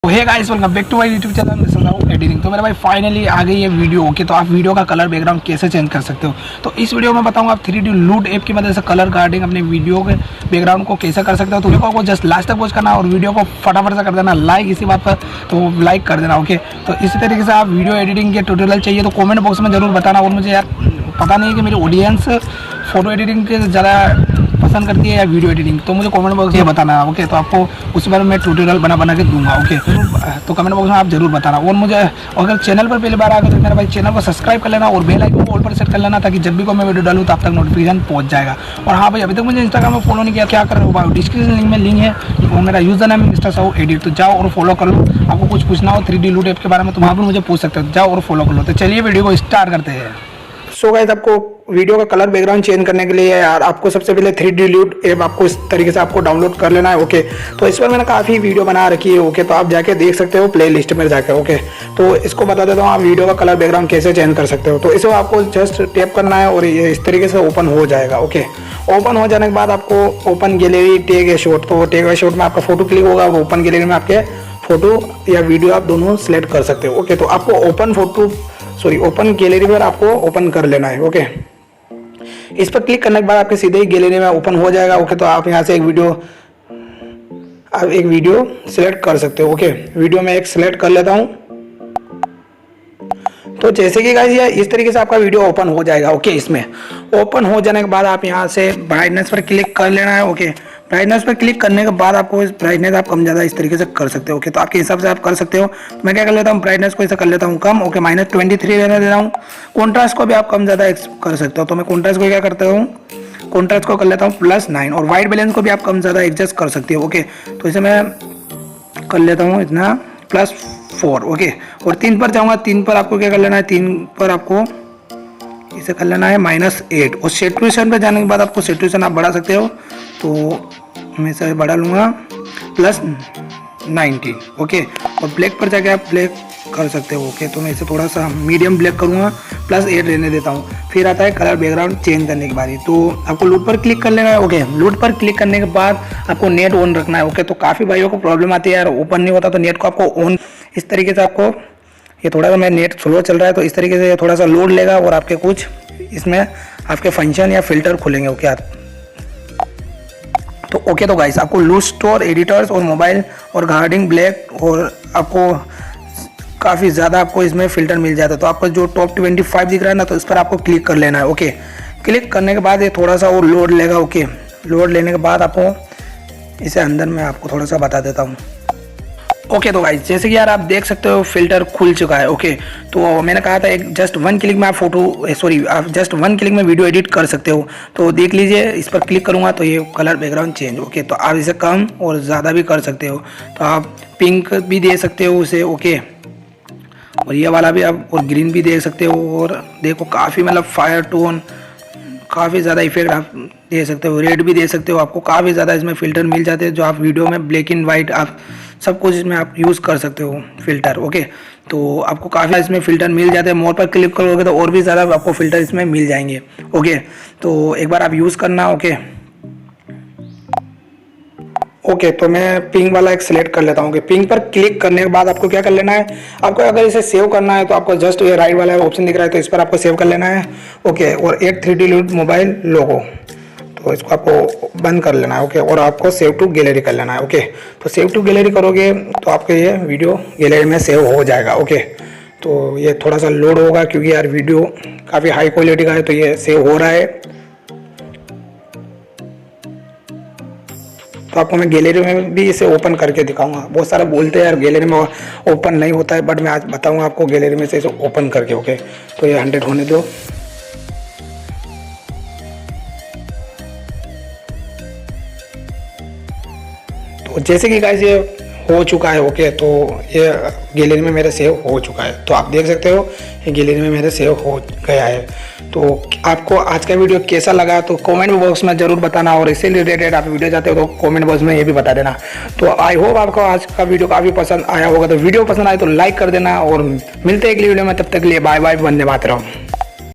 Hey guys, welcome back to my YouTube channel Sahu editing. तो मेरे भाई फाइनली आ गई है वीडियो। ओके, तो आप वीडियो का कलर बैकग्राउंड कैसे चेंज कर सकते हो, तो इस वीडियो में बताऊंगा आप 3D लूट ऐप की मदद से कलर गार्डिंग अपने वीडियो के बैकग्राउंड को कैसे कर सकते हो। तो वीडियो को जस्ट लास्ट तक वॉच करना और वीडियो को फटाफट से कर देना लाइक इसी बात पर, तो लाइक कर देना। ओके, तो इसी तरीके से आप वीडियो एडिटिंग के ट्यूटोरियल चाहिए तो कॉमेंट बॉक्स में जरूर बताना। और मुझे यार पता नहीं कि मेरी ऑडियंस फोटो एडिटिंग के ज़्यादा पसंद करती है या वीडियो एडिटिंग, तो मुझे कमेंट बॉक्स में बताना। ओके, तो आपको उस बार मैं ट्यूटोरियल बना के दूंगा। ओके, तो कमेंट बॉक्स में आप जरूर बताना। और मुझे अगर चैनल पर पहली बार आ गए तो मेरा भाई चैनल को सब्सक्राइब कर लेना और बेल आइकन को ऑल पर सेट कर लेना, ताकि जब भी कोई मैं वीडियो डालूँ तो आप तक नोटिफिकेशन पहुंच जाएगा। और हाँ भाई, अभी तक मुझे इंस्टाग्राम में फॉलो नहीं किया, क्या कर रहे हो भाई, डिस्क्रिप्शन लिंक में लिंक है, वो मेरा यूजर नेम है मिस्टर साहू एडिट, तो जाओ और फॉलो कर लो। आपको कुछ पूछना हो 3D लूट ऐप के बारे में तो वहाँ पर मुझे पूछ सकते हो, जाओ और फॉलो कर लो। तो चलिए वीडियो को स्टार्ट करते हैं। सो गाइस, आपको वीडियो का कलर बैकग्राउंड चेंज करने के लिए यार आपको सबसे पहले 3D लूट ऐप आपको इस तरीके से आपको डाउनलोड कर लेना है। ओके, तो इस पर मैंने काफ़ी वीडियो बना रखी है। ओके, तो आप जाके देख सकते हो प्लेलिस्ट में जाकर। ओके, तो इसको बता देता हूँ आप वीडियो का कलर बैकग्राउंड कैसे चेंज कर सकते हो। तो इसे आपको जस्ट टैप करना है और ये इस तरीके से ओपन हो जाएगा। ओके, ओपन हो जाने के बाद आपको ओपन गैलरी टैग या शॉट, तो टैग या शॉट में आपका फोटो क्लिक होगा, ओपन गैलरी में आपके फोटो या वीडियो आप दोनों सेलेक्ट कर सकते हो। ओके, तो आपको ओपन गैलरी पर आपको ओपन कर लेना है। ओके, इस पर क्लिक करने के बाद आपके सीधे ही गैलरी में ओपन हो जाएगा। ओके, तो आप यहाँ से एक वीडियो सिलेक्ट कर सकते हो। ओके, वीडियो में एक सिलेक्ट कर लेता हूँ। तो जैसे कि गाइस ये इस तरीके से आपका वीडियो ओपन हो जाएगा। ओके, इसमें ओपन हो जाने के बाद आप यहाँ से ब्राइटनेस पर क्लिक कर लेना है। ओके, ब्राइटनेस पर क्लिक करने के बाद आपको इस ब्राइटनेस आप कम ज़्यादा इस तरीके से कर सकते हो। ओके, तो आपके हिसाब से आप कर सकते हो। मैं क्या कर लेता हूँ, ब्राइटनेस को ऐसा कर लेता हूँ कम। ओके, -23 रहने दे रहा हूँ। कॉन्ट्रास्ट को भी आप कम ज़्यादा कर सकते हो, तो मैं कॉन्ट्रास्ट को क्या करता हूँ, कॉन्ट्रास्ट को कर लेता हूँ +9। और वाइट बैलेंस को भी आप कम ज़्यादा एडजस्ट कर सकते हो। ओके, तो इसे मैं कर लेता हूँ इतना +4। ओके, और 3 पर जाऊँगा। 3 पर आपको क्या कर लेना है, 3 पर आपको इसे कर लेना है -8। और सेचुरेशन पे जाने के बाद आपको सेचुरेशन आप बढ़ा सकते हो, तो मैं इसे बढ़ा लूँगा +19। ओके, और ब्लैक पर जाके आप ब्लैक कर सकते हो। ओके, तो मैं इसे थोड़ा सा मीडियम ब्लैक करूँगा, +8 रहने देता हूँ। फिर आता है कलर बैकग्राउंड चेंज करने की बारी, तो आपको लूट पर क्लिक कर लेना है। ओके, लूट पर क्लिक करने के बाद आपको नेट ऑन रखना है। ओके, तो काफ़ी भाइयों को प्रॉब्लम आती है यार, ओपन नहीं होता, तो नेट को आपको ऑन इस तरीके से आपको, ये थोड़ा सा मैं नेट स्लो चल रहा है तो इस तरीके से ये थोड़ा सा लोड लेगा और आपके कुछ इसमें आपके फंक्शन या फिल्टर खुलेंगे। ओके, तो गाइस आपको लूट स्टोर एडिटर्स और मोबाइल और गार्डिंग ब्लैक और आपको काफ़ी ज़्यादा आपको इसमें फ़िल्टर मिल जाता है। तो आपको जो टॉप 25 दिख रहा है ना, तो इस पर आपको क्लिक कर लेना है। ओके, क्लिक करने के बाद ये थोड़ा सा वो लोड लेगा। ओके, लोड लेने के बाद आपको इसे अंदर में आपको थोड़ा सा बता देता हूँ। ओके, तो गाइस जैसे कि यार आप देख सकते हो फिल्टर खुल चुका है। ओके, तो मैंने कहा था एक जस्ट 1 क्लिक में आप आप जस्ट 1 क्लिक में वीडियो एडिट कर सकते हो। तो देख लीजिए, इस पर क्लिक करूँगा तो ये कलर बैकग्राउंड चेंज। ओके, तो आप इसे कम और ज़्यादा भी कर सकते हो, तो आप पिंक भी दे सकते हो उसे। ओके, और ये वाला भी आप, और ग्रीन भी दे सकते हो। और देखो काफ़ी मतलब फायर टोन, काफ़ी ज़्यादा इफेक्ट आप दे सकते हो। रेड भी दे सकते हो, आपको काफ़ी ज़्यादा इसमें फ़िल्टर मिल जाते हैं, जो आप वीडियो में ब्लैक एंड वाइट आप सब कुछ इसमें आप यूज़ कर सकते हो फ़िल्टर। ओके, तो आपको काफ़ी इसमें फ़िल्टर मिल जाते हैं। मोर पर क्लिक करोगे तो और भी ज़्यादा आपको फ़िल्टर इसमें मिल जाएंगे। ओके, तो एक बार आप यूज़ करना। ओके, तो मैं पिंक वाला एक सिलेक्ट कर लेता हूँ। ओके, पिंक पर क्लिक करने के बाद आपको क्या कर लेना है, आपको अगर इसे सेव करना है तो आपको जस्ट ये राइट वाला ऑप्शन दिख रहा है, तो इस पर आपको सेव कर लेना है। ओके, और एक 3D लूट मोबाइल लोगो, तो इसको आपको बंद कर लेना है। ओके, और आपको सेव टू गैलरी कर लेना है। ओके, तो सेव टू गैलरी करोगे तो आपके ये वीडियो गैलरी में सेव हो जाएगा। ओके, तो ये थोड़ा सा लोड होगा क्योंकि यार वीडियो काफ़ी हाई क्वालिटी का है, तो ये सेव हो रहा है। तो आपको मैं गैलरी में भी इसे ओपन करके दिखाऊंगा। बहुत सारे बोलते हैं यार गैलरी में ओपन नहीं होता है, बट मैं आज बताऊंगा आपको गैलरी में से इसे ओपन करके। ओके, तो ये 100 होने दो। तो जैसे कि गाइस ये हो चुका है। ओके, तो ये गैलरी में मेरे सेव हो चुका है, तो आप देख सकते हो ये गैलरी में मेरे सेव हो गया है। तो आपको आज का वीडियो कैसा लगा तो कमेंट बॉक्स में ज़रूर बताना, और इससे रिलेटेड आप वीडियो चाहते हो तो कमेंट बॉक्स में ये भी बता देना। तो आई होप आपको आज का वीडियो काफ़ी पसंद आया होगा। तो वीडियो पसंद आए तो लाइक कर देना, और मिलते हैं अगली वीडियो में। तब तक के लिए बाय बाय, वंदे मातरम।